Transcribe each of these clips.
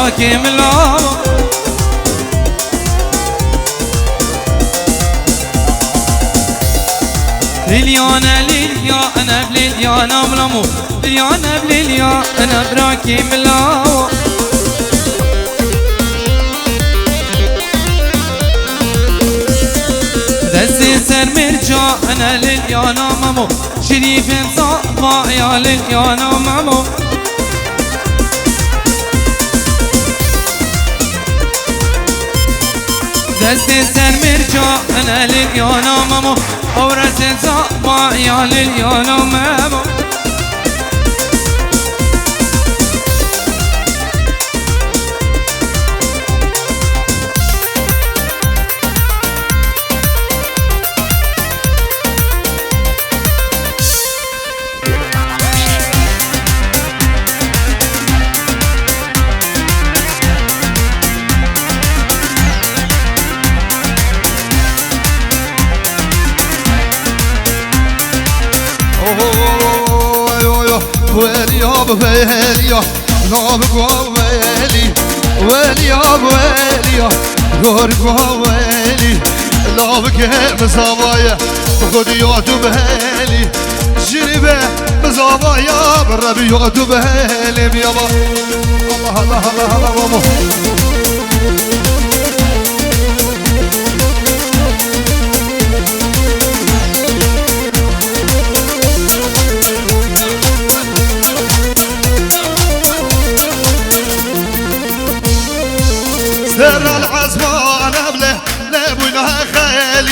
براكي ملاو ليليانا ليليانا بليليانا ملامو ليليانا بليليانا براكي ملاو دستي سر مرجع انا لليانا مامو شريف صعبة يا لليانا مامو دستي سر مرجع انا لليانا مامو اورس صعبة يا لليانا مامو ويلي نابقوا ويلي ويلي يا ويلي غورقوا ويلي نابقوا مزاوايا خذ يعدو بهالي جربه مزاوايا بالربي يعدو بهالي يابا الله الله الله الله سر العزمة وانا بله لابونا خيالي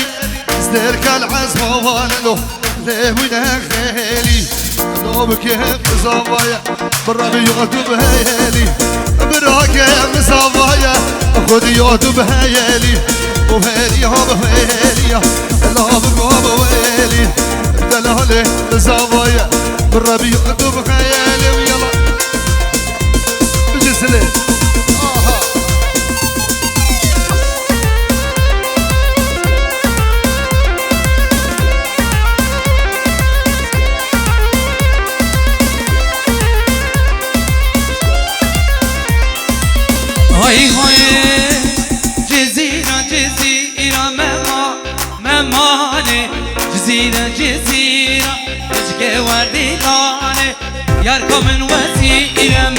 سرك العزمة وانا له لابونا خيالي دوبك يا مزاوايا بالربي يغدو بهيالي براك يا مزاوايا خذ يغدو بهيالي وبهيالي يا بهيالي لابك وبهيالي دلالي مزاوايا بالربي يغدو بهيالي ويلا بجسلي هاي هاي جزيرة جزيرة مماني جزيرة جزيرة اشكي وردي لاني ياركم من وزيرة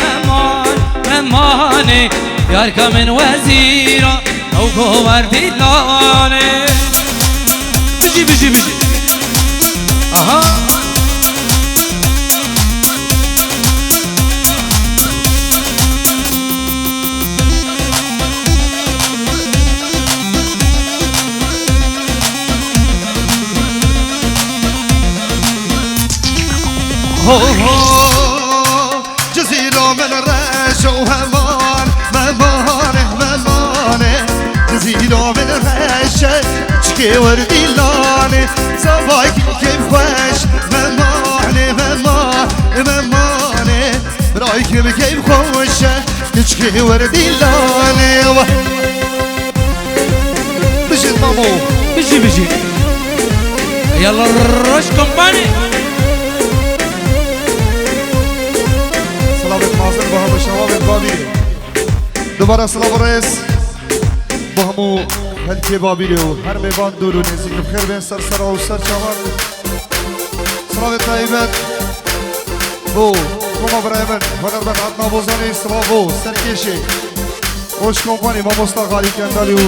مماني ياركم من وزيرة او وردي لاني بجي بجي بجي اها جزيرة من الرش وهمان ممانه جزيرة من الرش شكي وردي لاني صبايك كيف خوش ممانه برايك كيف خوش شكي وردي لاني بجي مامو بجي بجي يلا الرش كومباني حاضر با هم شباب بابیل دوباره سلام رئیس با همو هلکی بابیل و هر میوان دور و نزدیک بخیر بین سر سر و سر چوان سلام طیبت بو کما برای من هنرمند عدنا بوزانی سلام بو سرکشی خوش کمپانی ما مستقالی کندالی و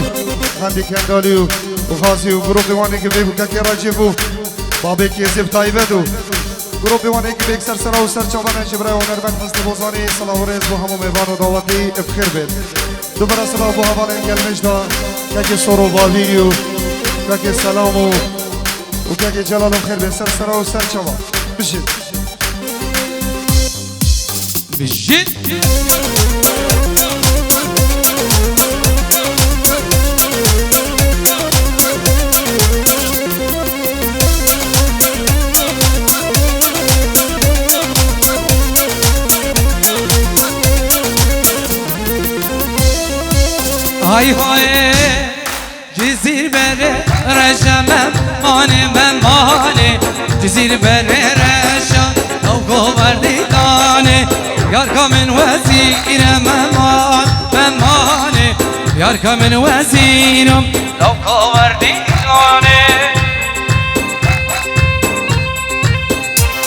خندی کندالی و خاصی و گروه دیوانی که بیگو که راجب و بابی که زیب طیبت و گروه دیوانی که بیگ سر سر و سر چوان جبرای هنرمند حسن بوزانی سلام رئیس با همو میوان و دعوتی بخیر بید دوباره سلام با همان انگل مجدا که سورو باویریو که سلامو و که جلال خیر بید سر سر و سر چوان بشید بجد های های جزیر بره رشمم مانه من مانه جزیر بره رشم او گووردی دانه یار کامن وزیر ممان بركة من وزينم لو كوردي جاني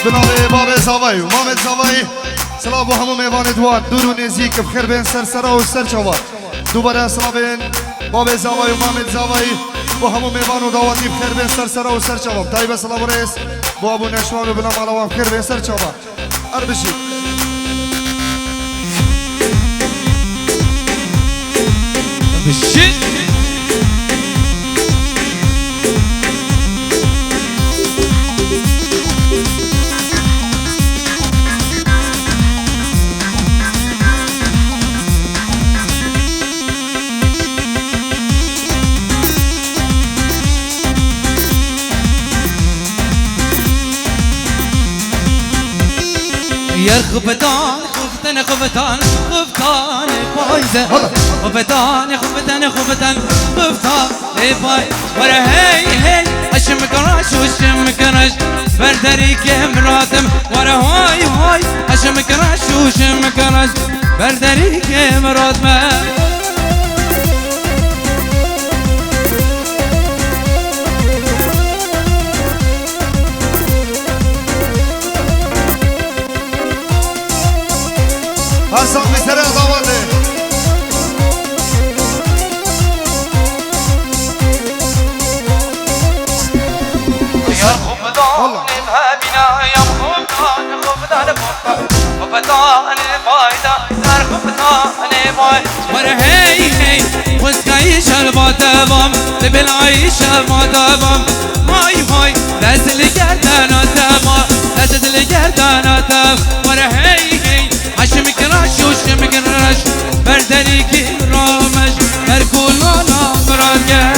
بناوی باب زاوی و مامد زاوی سلام و همو میوان دوان دور و نزدیک بخیر بین سر سرا و سر چوا دوباره سلام بین باب زاوی و مامد زاوی با همو میوان و دعواتی بخیر بین سر سرا و سر چوا تایب سلام رئیس با ابو نشوان و بلا مالوان بخیر بین سر چوا اربشی بشي يا خبتان خفتن خفتان خفتان بايزة خفتان خفتن خفتن خفتان باي ورا هي هي اشم كراش وشم كراش بردري كمراتم ورا هاي هاي اشم كراش وشم كراش بردري كمراتم حسن بسر دعواته يا خبدان بهابنا يا خبدان خبدان خبدان بايدا دار خبدان باي ورا هي هي وسكاي شربا تمام بالعيش ما تمام هاي هاي لازل جردنا تمام لازل جردنا تمام ورا هي هي عشم كراش وشم كراش بردني كرامش هركولانا مرانجا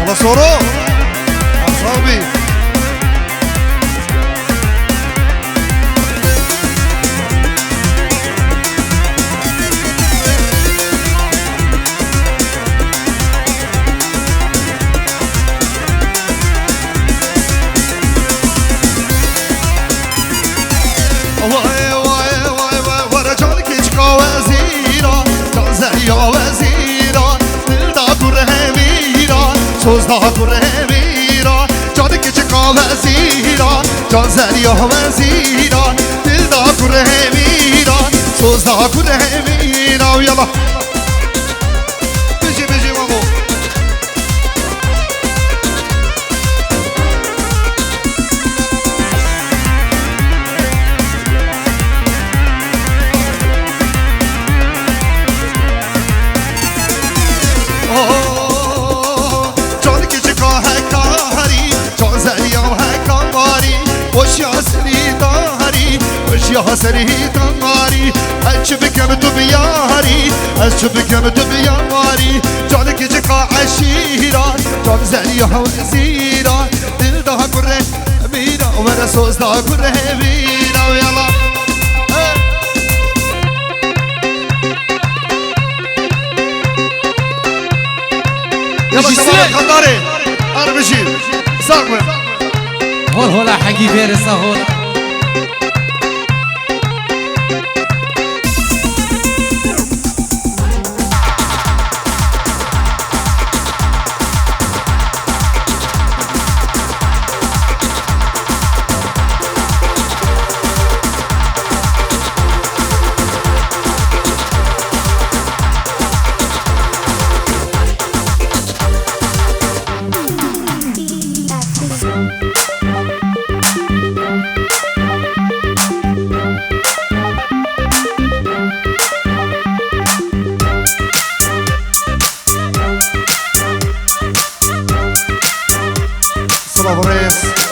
يلا سورو أصحابي واي واي واي واي ورا جانك يشكا وزيرا جان زريا وزيرا دل دا كره ميرا سوز دا كره ميرا جانك يشكا وزيرا جان زريا وزيرا دل دا كره ميرا سوز دا كره ميرا يلا بيجي بيجي مامو يا سري تماري أشبك بياري أشبك بياري جانك جكا عشيرة جان زريا وزيرة دل ده كره ميرا ورا سوز ده كره ميرا ويلا يلا شباب خضاري أربشي ساقمن هول هولا حقي فيرسا هول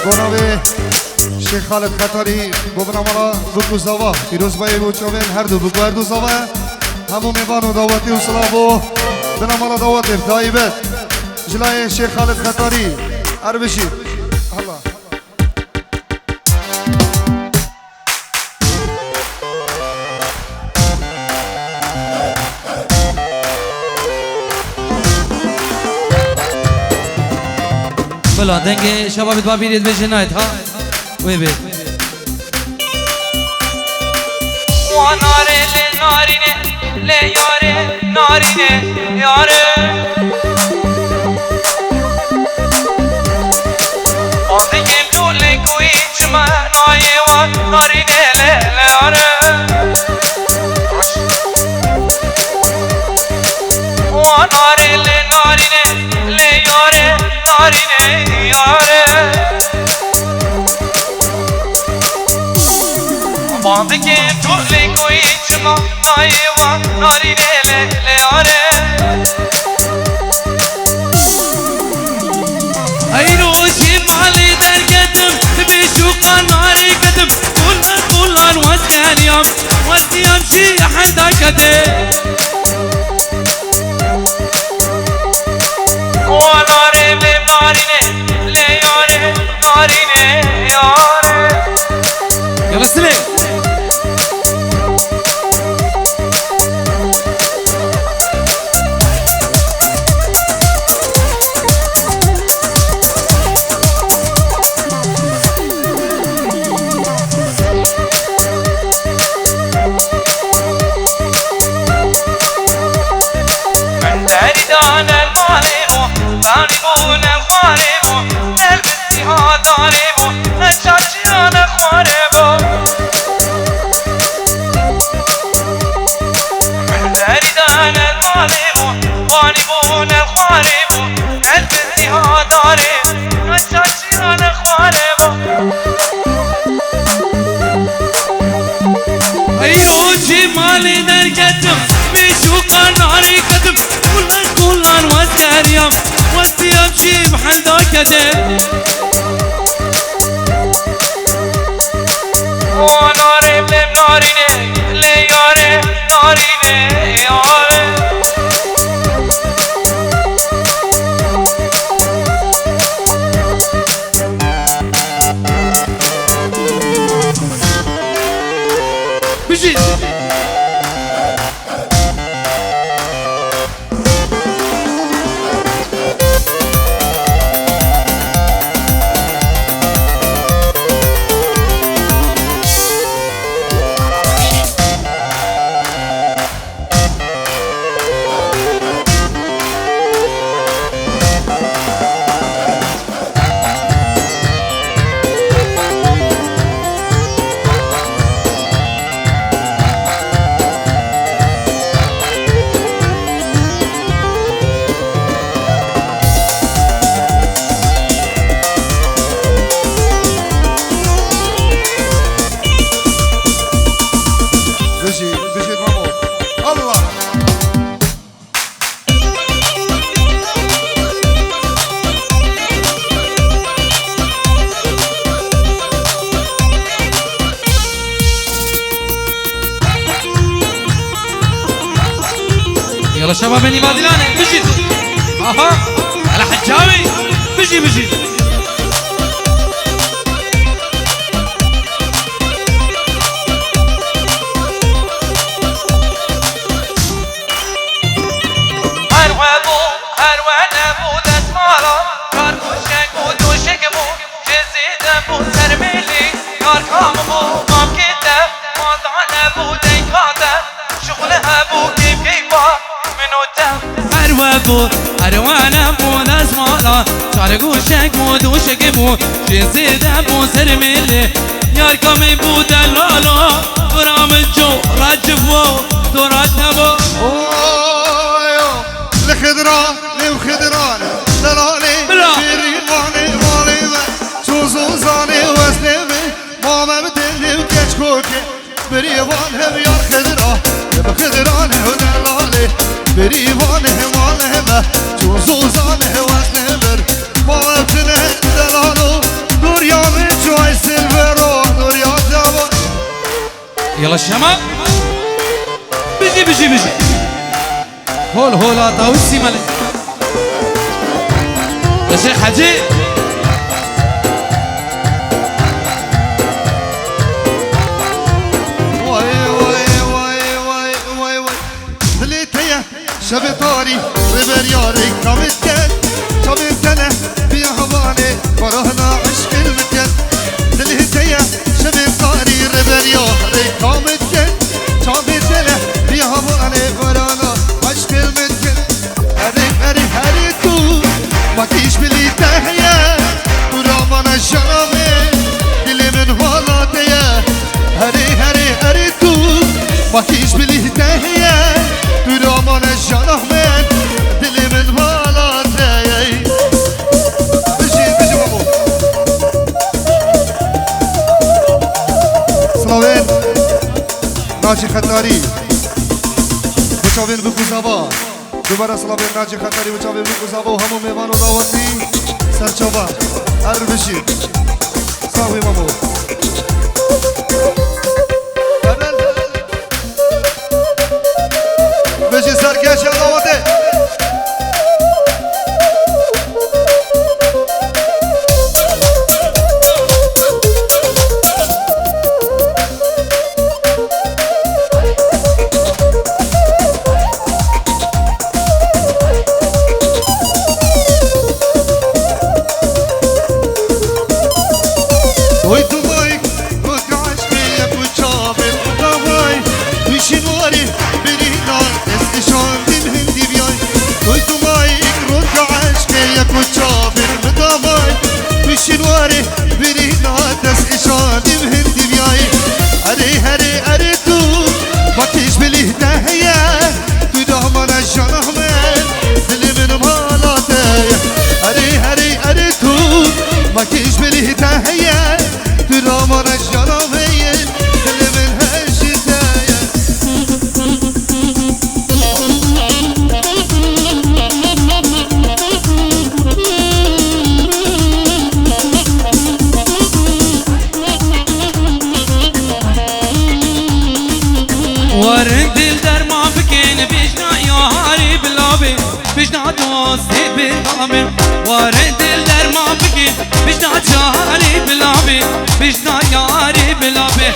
گناوی شیخ خالد خطاری ببنام را بکو زوا ایروز بایی بوچوین هر دو بکو هر دو زوا همو میوان و دعوتی و سلابو بنام را دعوتی دایبت جلای شیخ خالد خطاری عربشی الله بلا دنگ شباب با بیرید به جنایت ها وی بید واناره لنارینه نارینه یاره آدگیم جوله کوی چما نایوان نارینه لیاره ناری لی نارینه لیاره نارینه یاره آدگیم جوله کوی چما نایوان نارینه لیاره ای روشی مالی درگتم بشوقا ناری کتم کلان وزیم شی حدا کده ناری لیم نارینه لیاره نارینه یاره یلا سلی دان المالبو بانبون الخاربو البسي ها داربو الشاشيان الخاربو دان المالبو بانبون الخاربو البسي ها داربو الشاشيان الخاربو ای روچی مالی درگتم بشوقا ناری کتم كلان وزیم شی بحندا کده ناری لیم نارینه لیاره نارینه یاره بشید يلا شباب اني بادلانه بجي اها على حجاوي بجي هروانبو دسمالا كار دوشك بو جزيدبو سرميلي كار كامبو مامكيته مازعنبو ديكاته شغلها بو كيفا هروانبو دسمالا كار دوشك بو جزيدبو سرميلي يار كامي بو دلالا برام الجو رجفو دراتبو لخضران لخضران دلالي بريواني والي سوزاني وزني ماما بدلي وكشكوكي بريوان هم يار خضران بخضران ودلالي بريوان والي سوزاني وزني ماما بدلي دلالو دوريا من شوي سيلفرو دوريا جابو يلا الشمال بيجي هولا طاوسي مالك يا شيخ حجي واي دليتيا شبطاري ربرياري كامتكن شبطنا بيا هواني فرهنا عشق المتكن دليتيا شبطاري ربرياري كامتكن شبطنا بيا هواني فرهنا عشق کیش بلیه تهیه تو رامان جانه من دل من بالاته بشید بابو سلاوین ناجی خطاری بچاوین بگوزاوا دوباره سلاوین ناجی خطاری بچاوین بگوزاوا و همون میوان و داوتی سرچوبا هر بشید سلاوی بابو بشید سرکش داوته ماكيش بليه تهيا ترامر الجرافية اللي من هالشتايا ورد الدر ما بكين بيجنا يا هاري بلابي بيجنا دوستي بالامر ورد الدر ما بكين بيجنا جاري بلابي بيجنا ياري بلابي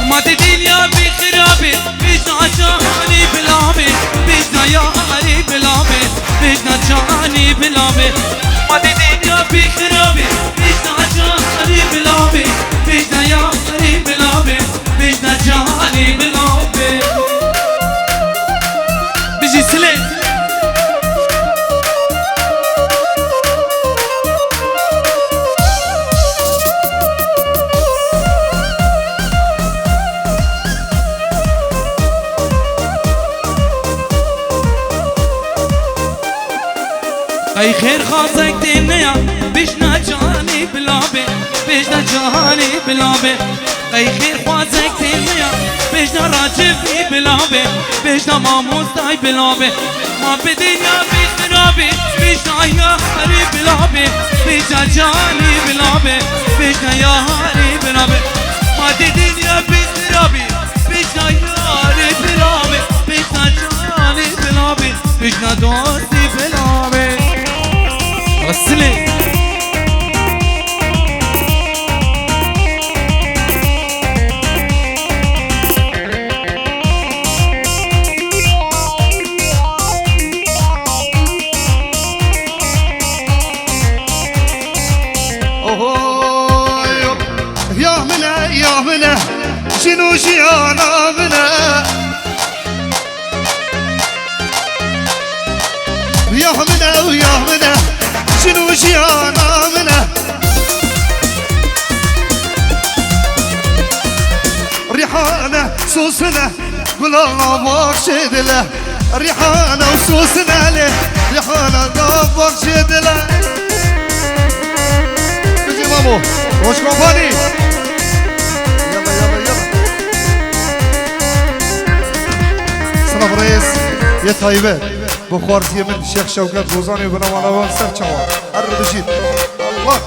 ما تدين يا بخرابي بيجنا جاري بلابي بيجنا ياري بلابي بيجنا جاري بلابي ما تدين يا بخرابي بيجنا جاري بلابي بيجنا ياري بلابي بيجنا جاري بلابي بيجي سلي اي خير خاصك دنيا بيجنا جاني بلابي بيجنا جاني بلابي اي خير خاصك دنيا بيجنا راجبي بلابي بيجنا ماموستاي بلابي ما بدنيا بيجنابي بيجنا يا هاري بلابي بيجنا جاني بلابي بيجنا يا هاري بلابي ما بدنيا بيجنابي بيجنا يا هاري بلابي بيجنا جاني بلابي بيجنا دوستي بلابي غسلي يا منا شنو شيانا منا يا منا ويا منا شنو شيانا منا ريحانة سوسنا قلابك شدله ريحانة وسوسنا له ريحانة قلابك شدله بيجي مامو وش كومباني يلا يلا يلا سلام رئيس يا طيبة بخوارتي من الشيخ شوكت غوزاني وبنوانوان سر چوار قرر بشید الله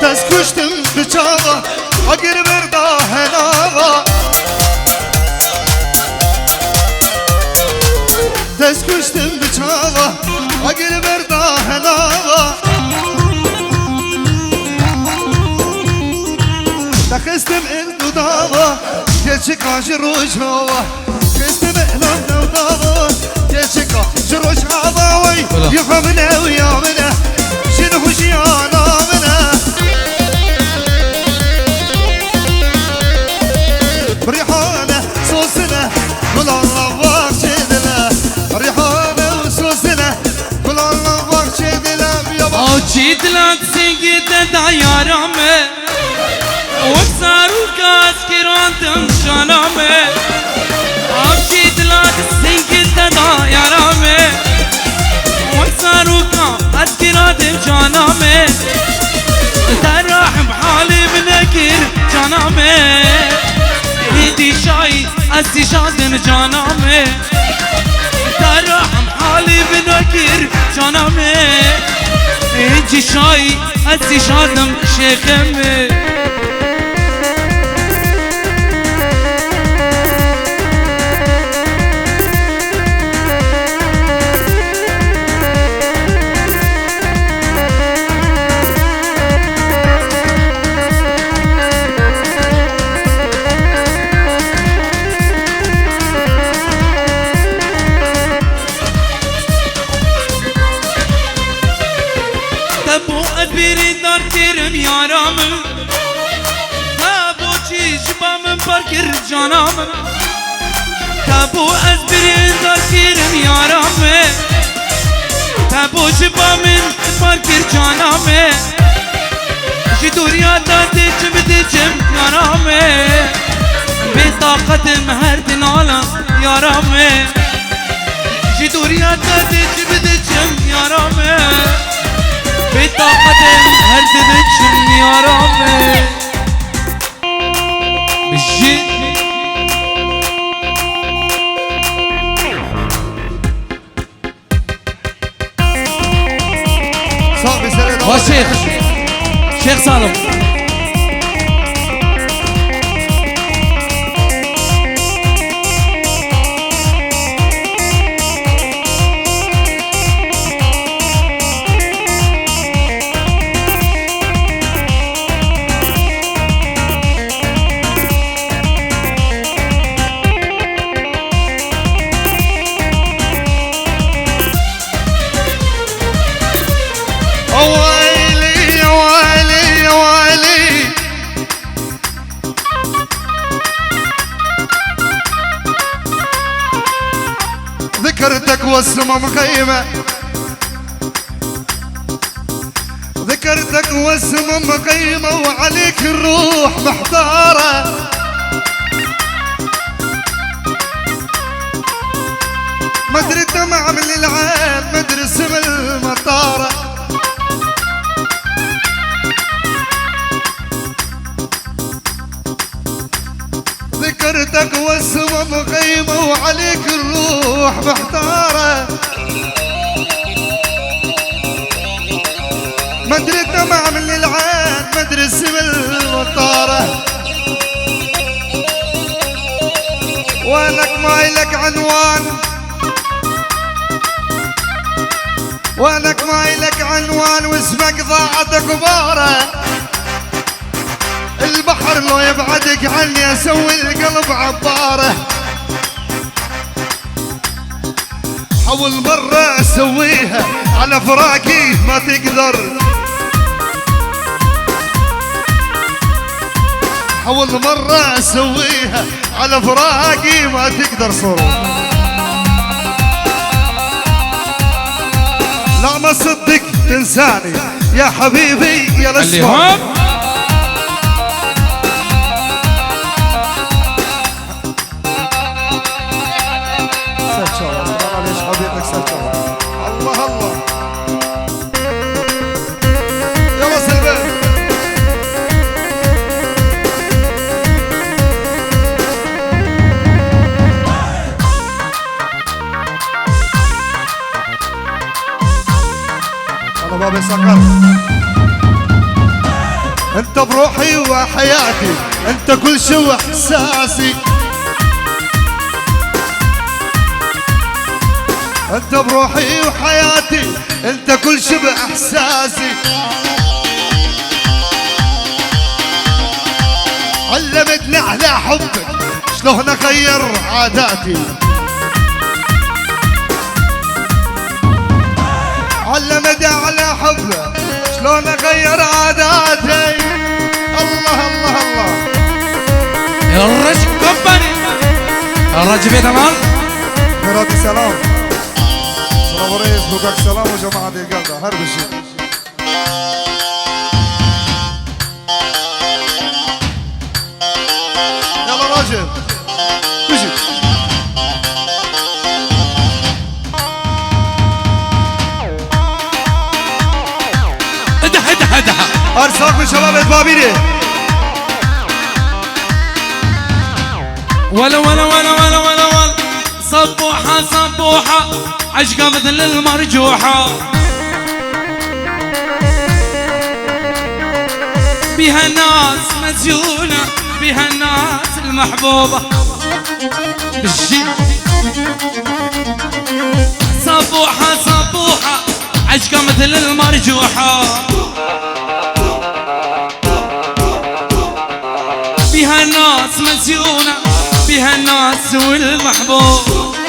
دست کشتم بچاقا اگر بردا هناغا دست کشتم بچاقا اگر بردا هناغا دخستم ال داغا گرچه کاش روش هوا خستم الان داغا گرچه کاش روش هوا وی یخمنه و یامنه شنو خوشیانا منه لا يارامي وكسارو كاس كيرانتم جانامي أمشي دلات السنك الددا يارامي وكسارو كاس كيرانتم جانامي تراح بحالي بنكر جانامي هدي شاي أسي شادم جانامي تراح بحالي بنكر جانامي هدي شاي أسي شادم شيخمي تبو أدبيري دار كرم يارام تبو جبا من بركر جانام تبو أدبيري دار كرم يارام تبو جبا من بركر جانام جدوريا داتي بديجم يارام بطاقة مهرد نالا يارام جدوريا داتي بديجم يارام بطاقة هرد بجم يا رامي بالجد صاحبي سرد وشيخ شيخ سالم ويلي ويلي ويلي ذكرتك والسمم خيمة ذكرتك والسمم خيمة وعليك الروح محتارة مدري الدمع من العين مدري اسم المطارة ذكرتك والسمم غيمة وعليك الروح محتارة مدري الدمع من العين مدري اسم المطارة وانك مايلك عنوان وانك مايلك عنوان واسمك ضاعت كبارة البحر لو يبعدك عني اسوي القلب عبارة حاول مرة اسويها على فراقي ما تقدر حاول مرة اسويها على فراقي ما تقدر صروف لا ما صدق تنساني يا حبيبي يا الاسمر الله الله يلا سلمان انا بابي سكر انت بروحي وحياتي انت كل شي واحساسي انت بروحي وحياتي انت كل شي باحساسي علمتني على حبك شلون اغير عاداتي علمتني على حبك شلون اغير عاداتي الله الله الله يا الرجل كبني يا الرجل بيت امان مرادي سلام سلام رئيس بوكاك سلام وجماعة القلدة هرب الشيء يلا راجل بيجي ادها ارساق من شباب البابيري ولا صبوحة عشقة مثل المرجوحة بها الناس مسجونة بها الناس المحبوبة بالشي صبوحة عشقة مثل المرجوحة بها الناس مسجونة بها الناس والمحبوب